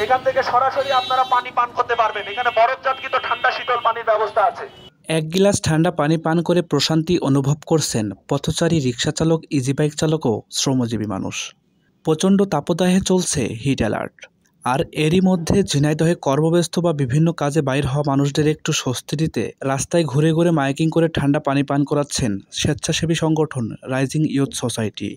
এখান থেকে সরাসরি আপনারা পানি পান করতে পারবেন। এখানে বরফজাতকৃত ঠান্ডা শীতল পানির ব্যবস্থা আছে। এক গিলাস ঠান্ডা পানি পান করে প্রশান্তি অনুভব করছেন পথচারী, রিক্সা চালক, ইজি বাইক চালক ও শ্রমজীবী মানুষ। প্রচণ্ড তাপদাহে চলছে হিট অ্যালার্ট। আর এরই মধ্যে ঝিনাইদহে কর্মব্যস্ত বা বিভিন্ন কাজে বাইর হওয়া মানুষদের একটু স্বস্তি দিতে রাস্তায় ঘুরে ঘুরে মাইকিং করে ঠান্ডা পানি পান করাচ্ছেন স্বেচ্ছাসেবী সংগঠন রাইজিং ইয়ুথ সোসাইটি।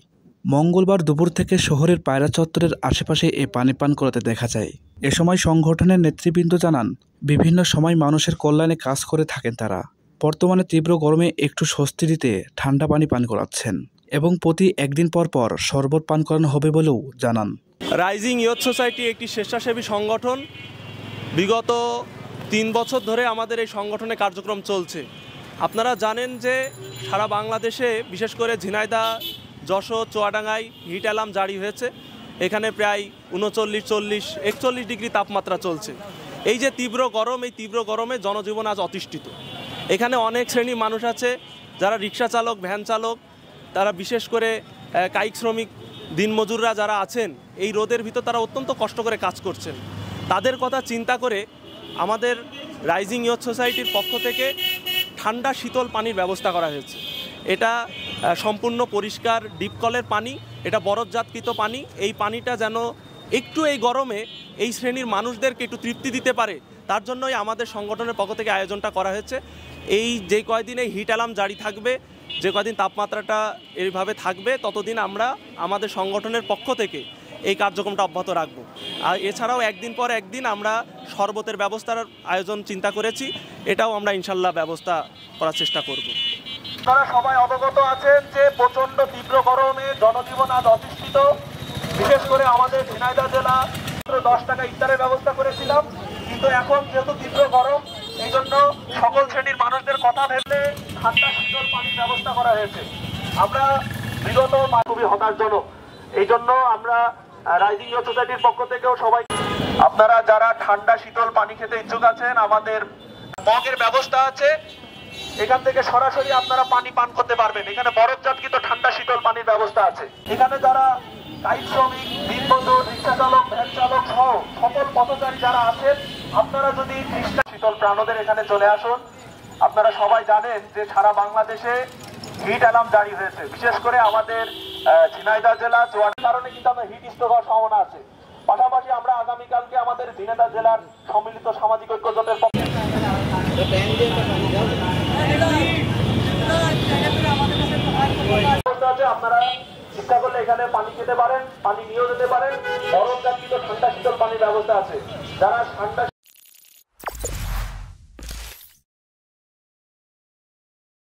মঙ্গলবার দুপুর থেকে শহরের পায়রা চত্বরের আশেপাশে এ পানি পান করাতে দেখা যায়। এ সময় সংগঠনের নেতৃবৃন্দ জানান, বিভিন্ন সময় মানুষের কল্যাণে কাজ করে থাকেন তারা। বর্তমানে তীব্র গরমে একটু স্বস্তি দিতে ঠান্ডা পানি পান করাচ্ছেন এবং প্রতি একদিন পর পর শরবত পান করানো হবে বলেও জানান। রাইজিং ইয়ুথ সোসাইটি একটি স্বেচ্ছাসেবী সংগঠন। বিগত 3 বছর ধরে আমাদের এই সংগঠনের কার্যক্রম চলছে। আপনারা জানেন যে সারা বাংলাদেশে বিশেষ করে ঝিনাইদহ, যশোর, চুয়াডাঙ্গায় হিট অ্যালার্ম জারি হয়েছে। এখানে প্রায় 39, 40, 41 ডিগ্রি তাপমাত্রা চলছে। এই যে তীব্র গরম, এই তীব্র গরমে জনজীবন আজ অতিষ্ঠিত। এখানে অনেক শ্রেণীর মানুষ আছে যারা রিক্সা চালক, ভ্যান চালক, তারা বিশেষ করে কায়িক শ্রমিক, দিনমজুররা যারা আছেন, এই রোদের ভিতর তারা অত্যন্ত কষ্ট করে কাজ করছেন। তাদের কথা চিন্তা করে আমাদের রাইজিং ইয়ুথ সোসাইটির পক্ষ থেকে ঠান্ডা শীতল পানির ব্যবস্থা করা হয়েছে। এটা সম্পূর্ণ পরিষ্কার ডিপ কলের পানি, এটা বরফজাতকৃত পানি। এই পানিটা যেন একটু এই গরমে এই শ্রেণীর মানুষদেরকে একটু তৃপ্তি দিতে পারে, তার জন্যই আমাদের সংগঠনের পক্ষ থেকে আয়োজনটা করা হয়েছে। এই যে কয়দিন এই হিট অ্যালার্ম জারি থাকবে, যে কয়দিন তাপমাত্রাটা এইভাবে থাকবে, ততদিন আমরা আমাদের সংগঠনের পক্ষ থেকে এই কার্যক্রমটা অব্যাহত রাখব। আর এছাড়াও একদিন পর একদিন আমরা শরবতের ব্যবস্থার আয়োজন চিন্তা করেছি, এটাও আমরা ইনশাল্লাহ ব্যবস্থা করার চেষ্টা করব। আপনারা সবাই অবগত আছেন যে প্রচণ্ড তীব্র গরমে জনজীবন আজ অতিষ্ঠিত। বিশেষ করে আমাদের ঝিনাইদহ জেলা 10 টাকা ইফতারের ব্যবস্থা করেছিলাম, কিন্তু এখন যেহেতু তীব্র গরম, এই জন্য সকল শ্রেণীর মানুষদের কথা ভেবে ঠান্ডা শীতল পানির ব্যবস্থা করা হয়েছে। আমরা বিগত খুবই হতাশজনক। এই জন্য আমরা রাইজিং ইয়ুথ সোসাইটির পক্ষ থেকেও সবাই, আপনারা যারা ঠান্ডা শীতল পানি খেতে ইচ্ছুক আছেন, আমাদের মগের ব্যবস্থা আছে। এখান থেকে সরাসরি আপনারা পানি পান করতে পারবেন। এখানে বরফজাতকৃত ঠান্ডা শীতল পানির ব্যবস্থা আছে। এখানে যারা কায়িক শ্রমিক, দিনমজুর, রিক্সা চালক, ভ্যান চালক সহ সকল পথচারী যারা আছেন, আপনারা যদি শীতল প্রাণদের এখানে চলে আসুন। আপনারা সবাই জানেন যে সারা বাংলাদেশে হিট অ্যালার্ম জারি হয়েছে। বিশেষ করে আমাদের ঝিনাইদহ জেলা, চুয়াডাঙ্গার কারণে কিন্তু আমরা হিট স্ট্রোক হওয়ার সম্ভাবনা আছে। পাশাপাশি আমরা আগামীকালকে আমাদের ঝিনাইদহ জেলার সম্মিলিত সামাজিক ঐক্য জোটের পক্ষে আপনারা ইচ্ছা করলে এখানে পানি খেতে পারেন, পানি নিয়েও যেতে পারেন। বরফজাতকৃত ঠান্ডা শীতল পানির ব্যবস্থা আছে। যারা ঠান্ডা